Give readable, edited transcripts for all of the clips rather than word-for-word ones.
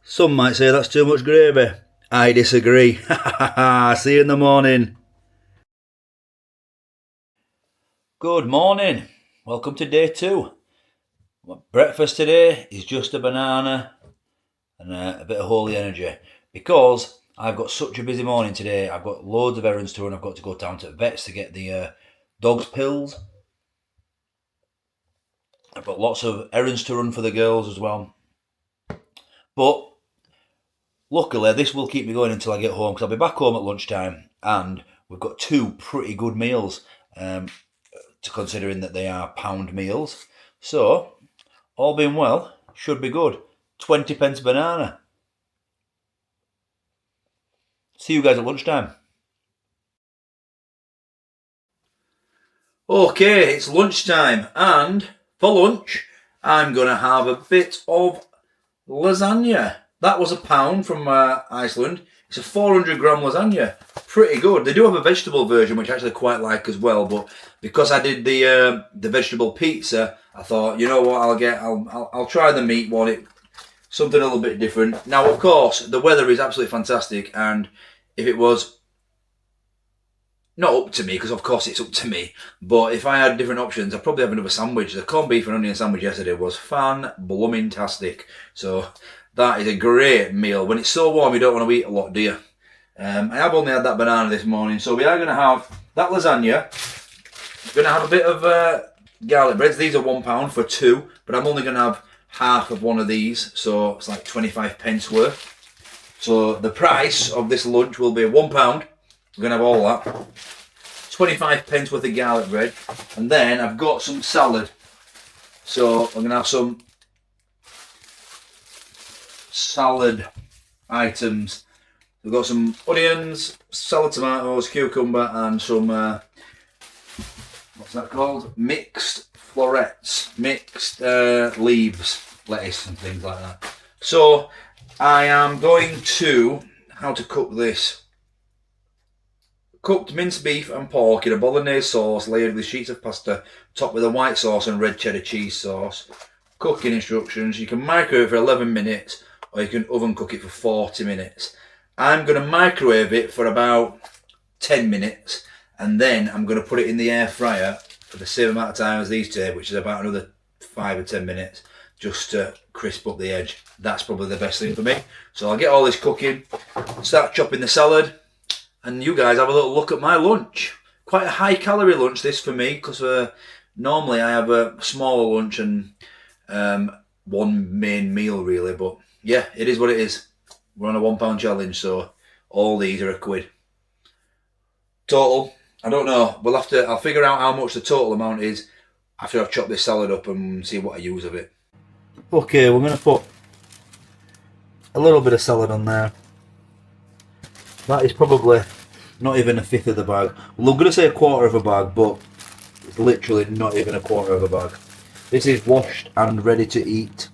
Some might say that's too much gravy. I disagree. See you in the morning. Good morning. Welcome to day 2. My breakfast today is just a banana and a bit of holy energy because I've got such a busy morning today. I've got loads of errands to run. I've got to go down to the vets to get the dog's pills. I've got lots of errands to run for the girls as well. But luckily, this will keep me going until I get home because I'll be back home at lunchtime and we've got 2 pretty good meals, considering that they are pound meals. So, all being well, should be good. 20 pence banana. See you guys at lunchtime. Okay, it's lunchtime, and for lunch, I'm going to have a bit of lasagna. That was £1 from Iceland. It's a 400 gram lasagna. Pretty good. They do have a vegetable version, which I actually quite like as well. But because I did the vegetable pizza, I thought, you know what, I'll try the meat one. Something a little bit different. Now, of course, the weather is absolutely fantastic, and if it was not up to me, because of course it's up to me, but if I had different options, I'd probably have another sandwich. The corned beef and onion sandwich yesterday was fan-blooming-tastic. So that is a great meal. When it's so warm, you don't want to eat a lot, do you? I have only had that banana this morning, so we are going to have that lasagna. We're going to have a bit of garlic breads. These are £1 for 2, but I'm only going to have half of one of these, so it's like 25 pence worth. So the price of this lunch will be £1. We're going to have all that. 25 pence worth of garlic bread. And then I've got some salad. So I'm going to have some salad items. We've got some onions, salad tomatoes, cucumber, and some, what's that called? Mixed florets, mixed leaves, lettuce and things like that. So I am going to, how to cook this. Cooked minced beef and pork in a bolognese sauce layered with sheets of pasta, topped with a white sauce and red cheddar cheese sauce. Cooking instructions: you can microwave for 11 minutes or you can oven cook it for 40 minutes. I'm going to microwave it for about 10 minutes and then I'm going to put it in the air fryer for the same amount of time as these two, which is about another 5 or 10 minutes, just to crisp up the edge. That's probably the best thing for me. So I'll get all this cooking, start chopping the salad, and you guys have a little look at my lunch. Quite a high calorie lunch this for me, because normally I have a smaller lunch and one main meal really. But yeah, it is what it is. We're on a £1 challenge, so all these are £1. Total, I don't know. I'll figure out how much the total amount is after I've chopped this salad up and see what I use of it. Okay, we're going to put a little bit of salad on there. That is probably not even 1/5 of the bag. Well, I'm going to say 1/4 of a bag, but it's literally not even 1/4 of a bag. This is washed and ready to eat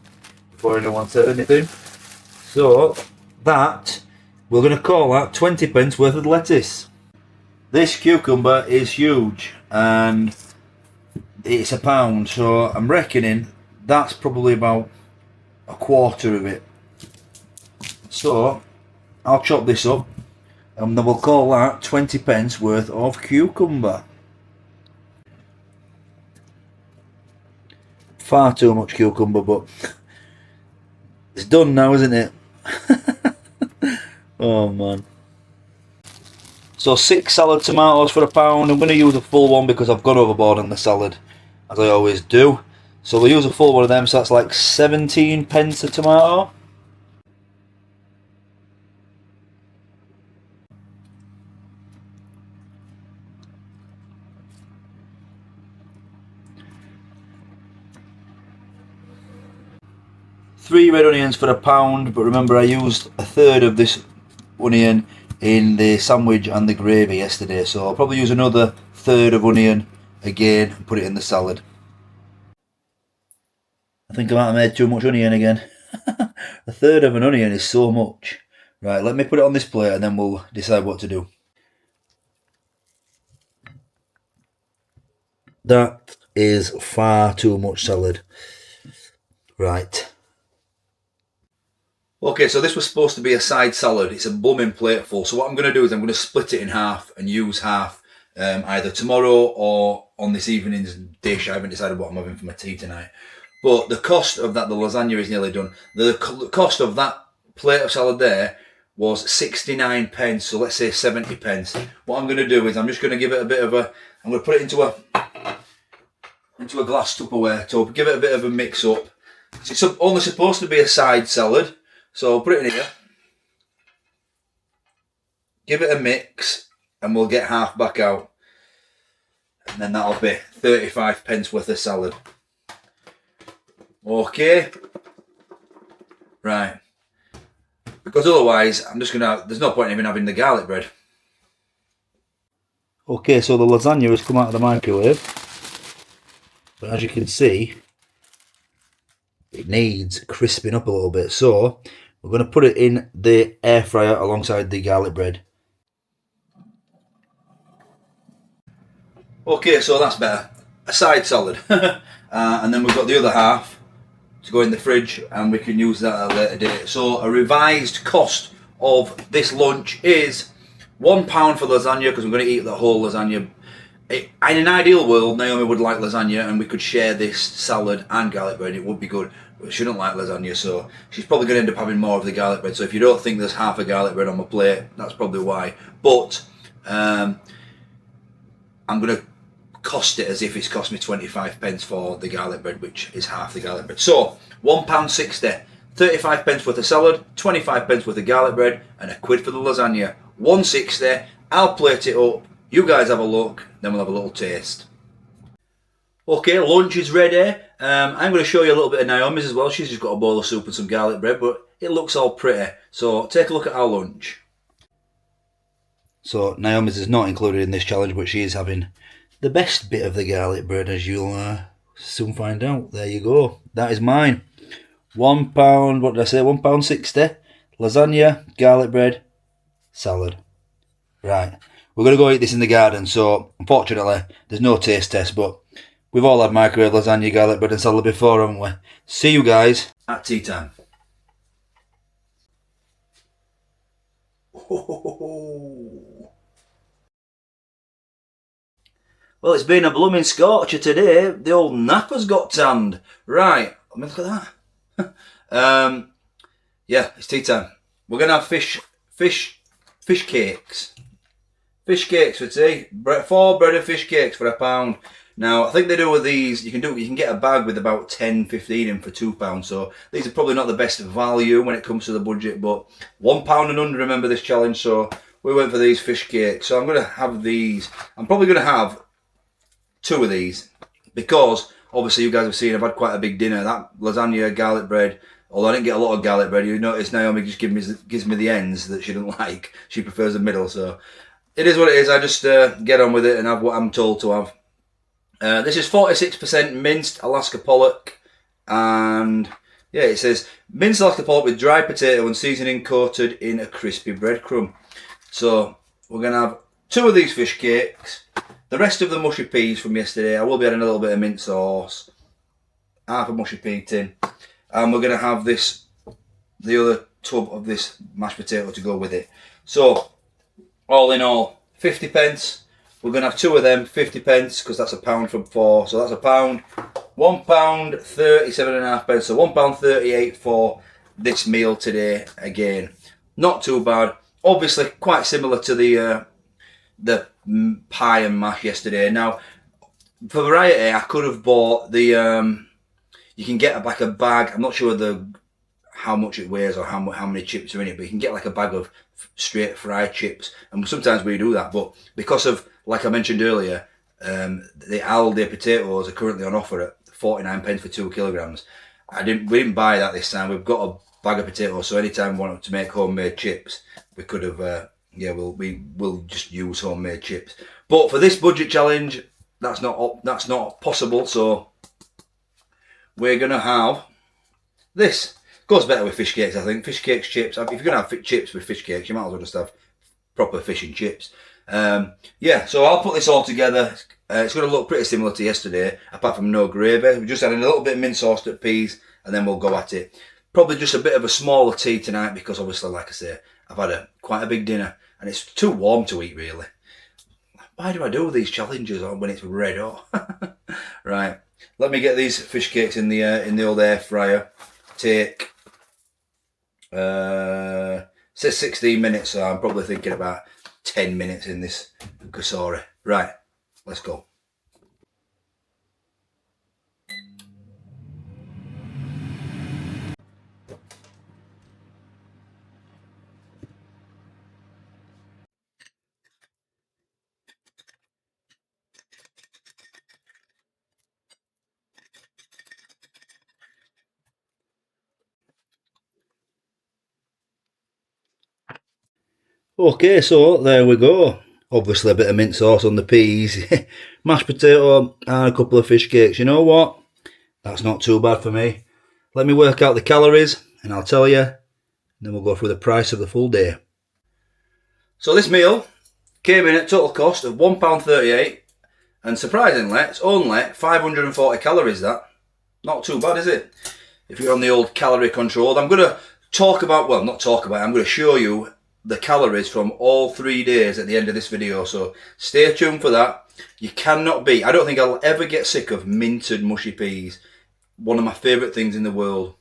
before anyone said anything. So that, we're going to call that 20 pence worth of lettuce. This cucumber is huge and it's £1, so I'm reckoning that's probably about 1/4 of it. So I'll chop this up. And then we'll call that 20 pence worth of cucumber. Far too much cucumber, but it's done now, isn't it? Oh man. So 6 salad tomatoes for £1. I'm going to use a full one because I've gone overboard on the salad, as I always do. So we'll use a full one of them, so that's like 17 pence a tomato. Three red onions for £1, but remember I used 1/3 of this onion in the sandwich and the gravy yesterday, so I'll probably use another 1/3 of onion again and put it in the salad. I think I might have made too much onion again. 1/3 of an onion is so much. Right, let me put it on this plate and then we'll decide what to do. That is far too much salad. Right. Okay, so this was supposed to be a side salad. It's a blooming plateful. So what I'm going to do is I'm going to split it in half and use half either tomorrow or on this evening's dish. I haven't decided what I'm having for my tea tonight. But the cost of that, the lasagna is nearly done. The cost of that plate of salad there was 69 pence. So let's say 70 pence. What I'm going to do is I'm just going to give it a bit of a, I'm going to put it into a glass Tupperware tub, give it a bit of a mix up. It's only supposed to be a side salad. So I'll put it in here, give it a mix, and we'll get half back out. And then that'll be 35 pence worth of salad. Okay. Right. Because otherwise, I'm just going to, there's no point in even having the garlic bread. Okay, so the lasagna has come out of the microwave. But as you can see, it needs crisping up a little bit. So we're going to put it in the air fryer alongside the garlic bread. Okay, so that's better. A side salad. And then we've got the other half to go in the fridge and we can use that at a later date. So a revised cost of this lunch is £1 for lasagna, because I'm going to eat the whole lasagna. In an ideal world, Naomi would like lasagna and we could share this salad and garlic bread. It would be good. But she doesn't like lasagna, so she's probably going to end up having more of the garlic bread. So if you don't think there's half a garlic bread on my plate, that's probably why. But I'm going to cost it as if it's cost me 25 pence for the garlic bread, which is half the garlic bread. So £1.60, 35 pence worth of salad, 25 pence worth of garlic bread, and £1 for the lasagna. £1.60. I'll plate it up. You guys have a look, then we'll have a little taste. Okay, lunch is ready. I'm going to show you a little bit of Naomi's as well. She's just got a bowl of soup and some garlic bread, but it looks all pretty. So take a look at our lunch. So Naomi's is not included in this challenge, but she is having the best bit of the garlic bread, as you'll soon find out. There you go. That is mine. £1, what did I say? £1.60. Lasagna, garlic bread, salad. Right. We're going to go eat this in the garden, so unfortunately there's no taste test, but we've all had microwave lasagna, garlic bread and salad before, haven't we? See you guys at tea time. Well, it's been a blooming scorcher today. The old napper's got tanned. Right, let me look at that. Yeah, it's tea time. We're going to have fish cakes. Fish cakes for tea. 4 bread and fish cakes for £1. Now, I think they do with these, you can get a bag with about 10-15 in for £2. So these are probably not the best value when it comes to the budget, but £1 and under, remember this challenge. So we went for these fish cakes. So I'm going to have these. I'm probably going to have 2 of these because obviously you guys have seen I've had quite a big dinner. That lasagna, garlic bread, although I didn't get a lot of garlic bread, you notice Naomi just gives me the ends that she doesn't like. She prefers the middle, so it is what it is. I just get on with it and have what I'm told to have. This is 46% minced Alaska pollock, and yeah, it says minced Alaska pollock with dried potato and seasoning coated in a crispy breadcrumb. So we're going to have 2 of these fish cakes. The rest of the mushy peas from yesterday, I will be adding a little bit of mint sauce, half a mushy pea tin, and we're going to have the other tub of this mashed potato to go with it. So all in all, 50 pence. We're going to have 2 of them, 50 pence, because that's £1 from 4. So that's £1. £1, 37.5 pence. So £1.38 for this meal today. Again, not too bad. Obviously, quite similar to the pie and mash yesterday. Now, for variety, I could have bought the. You can get like a bag. I'm not sure how much it weighs or how many chips are in it, but you can get like a bag of straight fried chips, and sometimes we do that. But because of, like I mentioned earlier, the Aldi potatoes are currently on offer at 49 pence for 2 kilograms. We didn't buy that this time. We've got a bag of potatoes, so anytime we wanted to make homemade chips, we could have. We'll just use homemade chips. But for this budget challenge, that's not possible. So we're gonna have this. Goes better with fish cakes, I think. Fish cakes, chips. If you're going to have chips with fish cakes, you might as well just have proper fish and chips. Yeah, so I'll put this all together. It's going to look pretty similar to yesterday, apart from no gravy. We're just adding a little bit of mint sauce to peas, and then we'll go at it. Probably just a bit of a smaller tea tonight because obviously, like I say, I've had quite a big dinner and it's too warm to eat really. Why do I do these challenges on when it's red hot? Right, let me get these fish cakes in the old air fryer. Take says 16 minutes, so I'm probably thinking about 10 minutes in this kasori. Right, let's go. Okay, so there we go. Obviously a bit of mint sauce on the peas, mashed potato and a couple of fish cakes. You know what? That's not too bad for me. Let me work out the calories and I'll tell you. Then we'll go through the price of the full day. So this meal came in at total cost of £1.38 and surprisingly it's only 540 calories. That not too bad, is it? If you're on the old calorie control. I'm going to I'm going to show you the calories from all 3 days at the end of this video, so stay tuned for that. You cannot beat, I don't think I'll ever get sick of minted mushy peas. One of my favourite things in the world.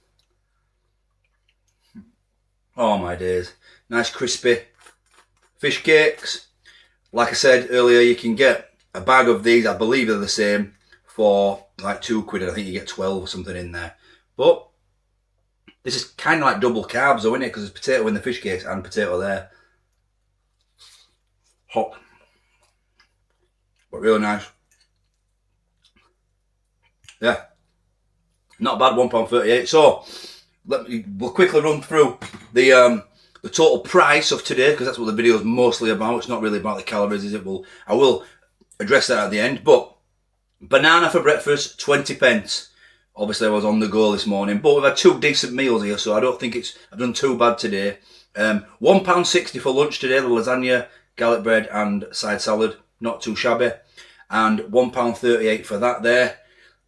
Oh my days. Nice crispy fish cakes. Like I said earlier, you can get a bag of these, I believe they're the same, for like £2. I think you get 12 or something in there. But this is kind of like double carbs though, isn't it? Because there's potato in the fish cakes and potato there. Hot. But really nice. Yeah. Not bad, £1.38. So, we'll quickly run through the total price of today, because that's what the video is mostly about. It's not really about the calories, is it? I will address that at the end. But banana for breakfast, 20p. Obviously I was on the go this morning, but we've had 2 decent meals here, so I don't think I've done too bad today. £1.60 for lunch today, the lasagna, garlic bread and side salad, not too shabby. And £1.38 for that there,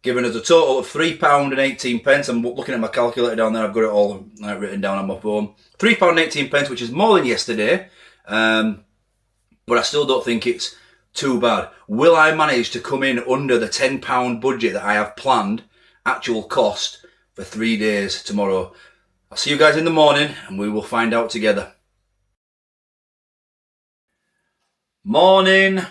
giving us a total of £3.18. I'm looking at my calculator down there, I've got it all written down on my phone. £3.18, which is more than yesterday, but I still don't think it's too bad. Will I manage to come in under the £10 budget that I have planned? Actual cost for 3 days tomorrow. I'll see you guys in the morning and we will find out together. Morning.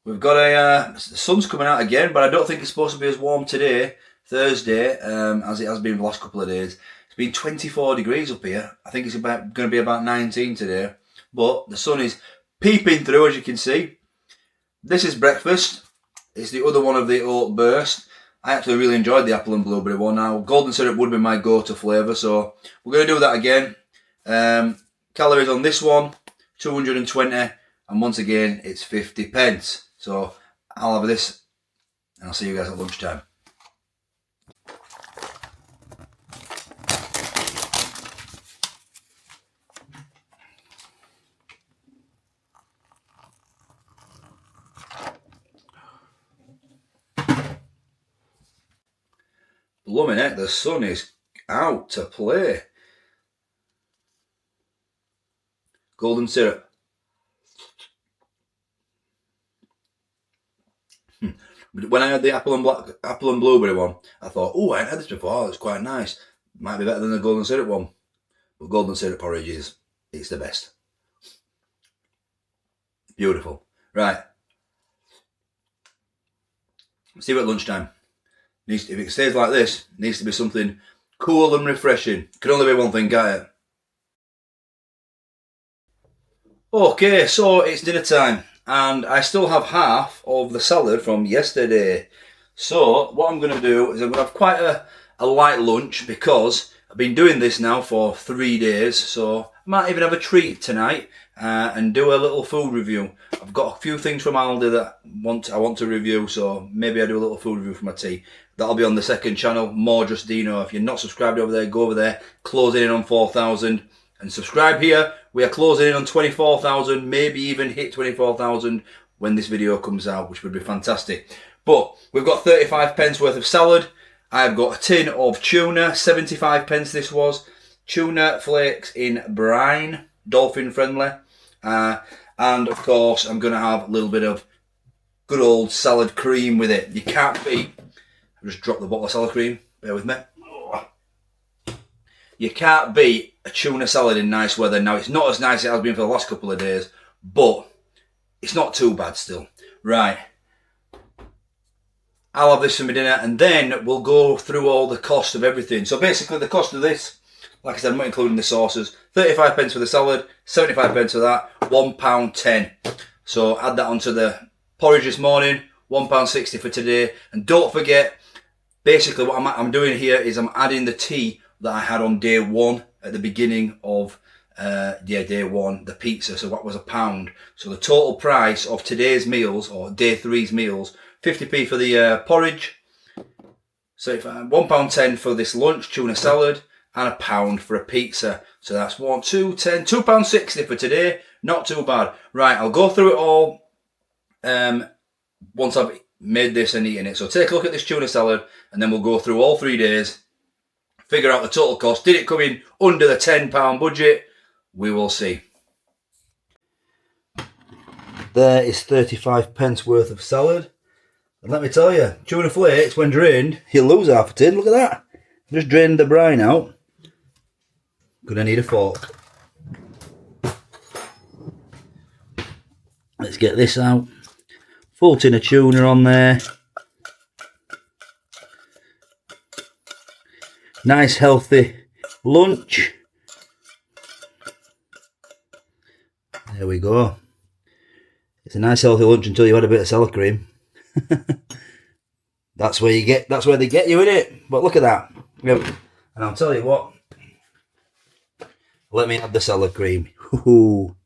We've got the sun's coming out again, but I don't think it's supposed to be as warm today, Thursday, as it has been the last couple of days. It's been 24 degrees up here. I think it's going to be about 19 today, but the sun is peeping through, as you can see. This is breakfast. It's the other one of the oat burst. I actually really enjoyed the apple and blueberry one. Now, golden syrup would be my go-to flavour, so we're going to do that again. Calories on this one, 220, and once again, it's 50p. So I'll have this, and I'll see you guys at lunchtime. Blooming heck, the sun is out to play. Golden syrup. When I had the apple and blueberry one, I thought, oh, I ain't had this before. It's quite nice. Might be better than the golden syrup one. But golden syrup porridge it's the best. Beautiful. Right. See you at lunchtime. If it stays like this, it needs to be something cool and refreshing. Can only be one thing, can't it? Okay, so it's dinner time, and I still have half of the salad from yesterday. So what I'm going to do is I'm going to have quite a light lunch, because I've been doing this now for 3 days, so I might even have a treat tonight and do a little food review. I've got a few things from Aldi that I want to review, so maybe I do a little food review for my tea. That'll be on the second channel, More Just Dino. If you're not subscribed over there, go over there, closing in on 4,000, and subscribe here. We are closing in on 24,000, maybe even hit 24,000 when this video comes out, which would be fantastic. But we've got 35p worth of salad, I've got a tin of tuna, 75 pence this was. Tuna flakes in brine, dolphin friendly. And of course, I'm going to have a little bit of good old salad cream with it. You can't beat. I just dropped the bottle of salad cream. Bear with me. You can't beat a tuna salad in nice weather. Now, it's not as nice as it has been for the last couple of days, but it's not too bad still. Right. I'll have this for my dinner, and then we'll go through all the cost of everything. So basically, the cost of this, like I said, I'm not including the sauces. 35 pence for the salad, 75 pence for that, £1.10. So add that onto the porridge this morning, £1.60 for today. And don't forget, basically what I'm doing here is I'm adding the tea that I had on day one at the beginning of day one, the pizza. So that was £1. So the total price of today's meals, or day three's meals, 50p for the porridge, so £1.10 for this lunch tuna salad, and £1 for a pizza. So that's £2.60 for today. Not too bad. Right, I'll go through it all once I've made this and eaten it. So take a look at this tuna salad, and then we'll go through all 3 days, figure out the total cost. Did it come in under the £10 budget? We will see. There is 35 pence worth of salad. And let me tell you, tuna flakes, when drained, you'll lose half a tin. Look at that. Just drained the brine out. Gonna need a fork. Let's get this out. Full tin of tuna on there. Nice healthy lunch. There we go. It's a nice healthy lunch until you had a bit of salad cream. That's where they get you in it. But look at that. Yep. And I'll tell you what. Let me add the salad cream. Ooh.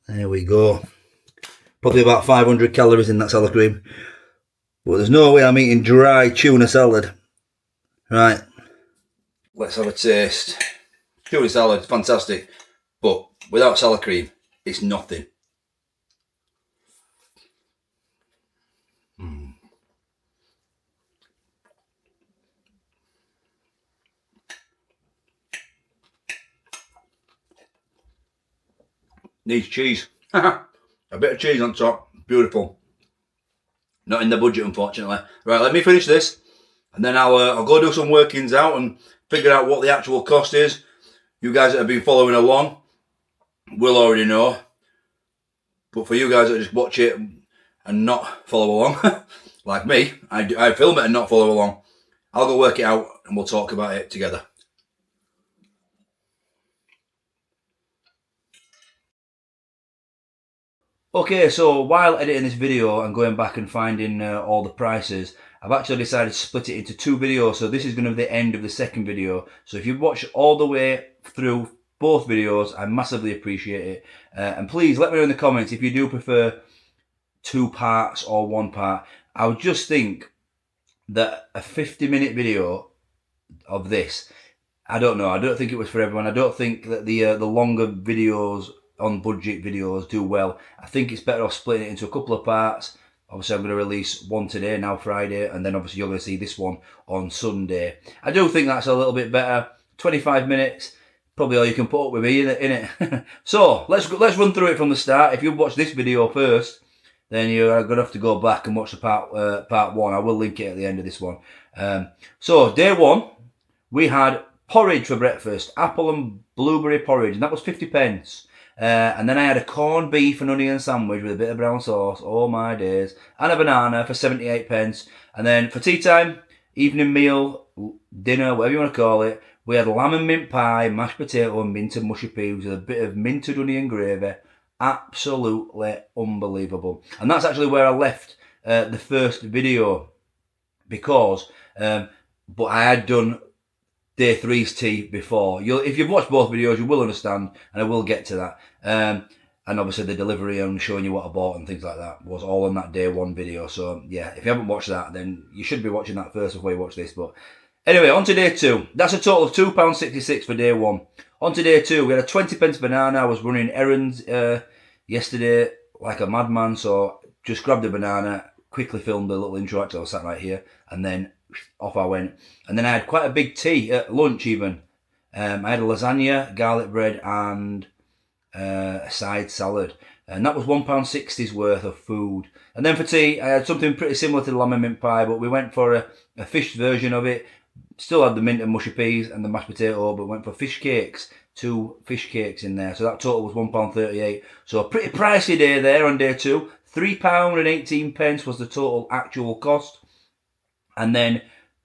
There we go. Probably about 500 calories in that salad cream. But there's no way I'm eating dry tuna salad. Right. Let's have a taste. Tuna salad, fantastic. But without salad cream, it's nothing. Needs cheese. A bit of cheese on top. Beautiful. Not in the budget, unfortunately. Right, let me finish this, and then I'll go do some workings out and figure out what the actual cost is. You guys that have been following along will already know. But for you guys that just watch it and not follow along, like me, I film it and not follow along, I'll go work it out and we'll talk about it together. Okay, so while editing this video and going back and finding all the prices, I've actually decided to split it into 2 videos. So this is going to be the end of the second video. So if you've watched all the way through both videos, I massively appreciate it. And please let me know in the comments if you do prefer 2 parts or 1 part. I would just think that a 50-minute video of this, I don't know, I don't think it was for everyone. I don't think that the longer videos on budget videos do well. I think it's better off splitting it into a couple of parts. Obviously I'm going to release one today, now Friday, and then obviously you're going to see this one on Sunday. I do think that's a little bit better. 25 minutes, probably all you can put up with me in it. So let's run through it from the start. If you've watched this video first, then you're going to have to go back and watch the part 1. I will link it at the end of this one. So day 1, we had porridge for breakfast, apple and blueberry porridge, and that was 50 pence. And then I had a corned beef and onion sandwich with a bit of brown sauce, oh my days, and a banana for 78 pence. And then for tea time, evening meal, dinner, whatever you want to call it, we had lamb and mint pie, mashed potato and minted mushy peas with a bit of minted onion gravy. Absolutely unbelievable. And that's actually where I left the first video, because but I had done day 3's tea before. If you've watched both videos, you will understand, and I will get to that. And obviously the delivery and showing you what I bought and things like that was all on that day 1 video. So yeah, if you haven't watched that, then you should be watching that first before you watch this. But anyway, on to day 2. That's a total of £2.66 for day 1. On to day 2, we had a 20 pence banana. I was running errands yesterday like a madman, so just grabbed a banana, quickly filmed a little intro, actually I was sat right here, and then off I went. And then I had quite a big tea at lunch even. I had a lasagna, garlic bread, and a side salad. And that was £1.60's worth of food. And then for tea, I had something pretty similar to the lamb and mint pie, but we went for a fish version of it. Still had the mint and mushy peas and the mashed potato, but went for fish cakes. 2 fish cakes in there. So that total was £1.38. So a pretty pricey day there on day 2. £3.18 was the total actual cost. And then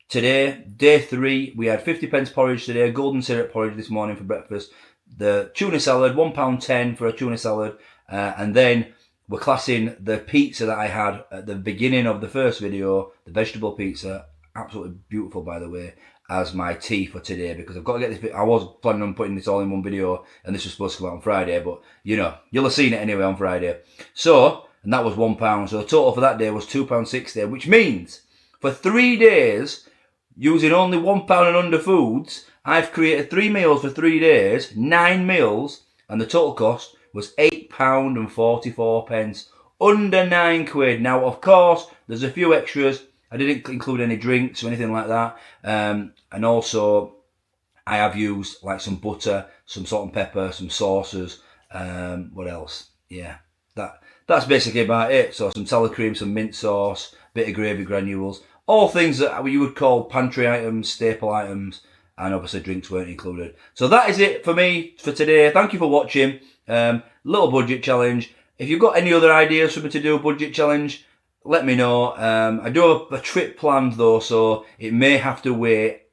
today, day 3, we had 50p porridge today, golden syrup porridge this morning for breakfast. The tuna salad, £1.10 for a tuna salad. And then we're classing the pizza that I had at the beginning of the first video, the vegetable pizza, absolutely beautiful by the way, as my tea for today, because I've got to get this. I was planning on putting this all in one video, and this was supposed to come out on Friday, but you know, you'll have seen it anyway on Friday. So, and that was £1. So the total for that day was £2.60, which means for 3 days, using only £1 and under foods, I've created 3 meals for 3 days, 9 meals, and the total cost was £8.44, under £9. Now, of course, there's a few extras. I didn't include any drinks or anything like that. And also, I have used like some butter, some salt and pepper, some sauces. What else? Yeah, that's basically about it. So some salad cream, some mint sauce, bit of gravy granules. All things that you would call pantry items, staple items, and obviously drinks weren't included. So that is it for me for today. Thank you for watching. Little budget challenge. If you've got any other ideas for me to do a budget challenge, let me know. I do have a trip planned though, so it may have to wait.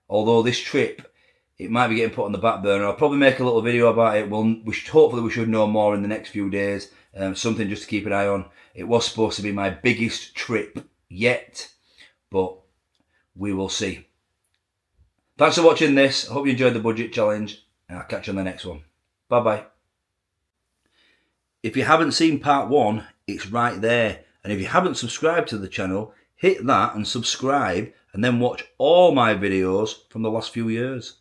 Although this trip, it might be getting put on the back burner. I'll probably make a little video about it. Hopefully we should know more in the next few days. Something just to keep an eye on. It was supposed to be my biggest trip yet, but we will see. Thanks for watching this. I hope you enjoyed the budget challenge, and I'll catch you on the next one. Bye bye. If you haven't seen part 1, it's right there. And if you haven't subscribed to the channel, hit that and subscribe, and then watch all my videos from the last few years.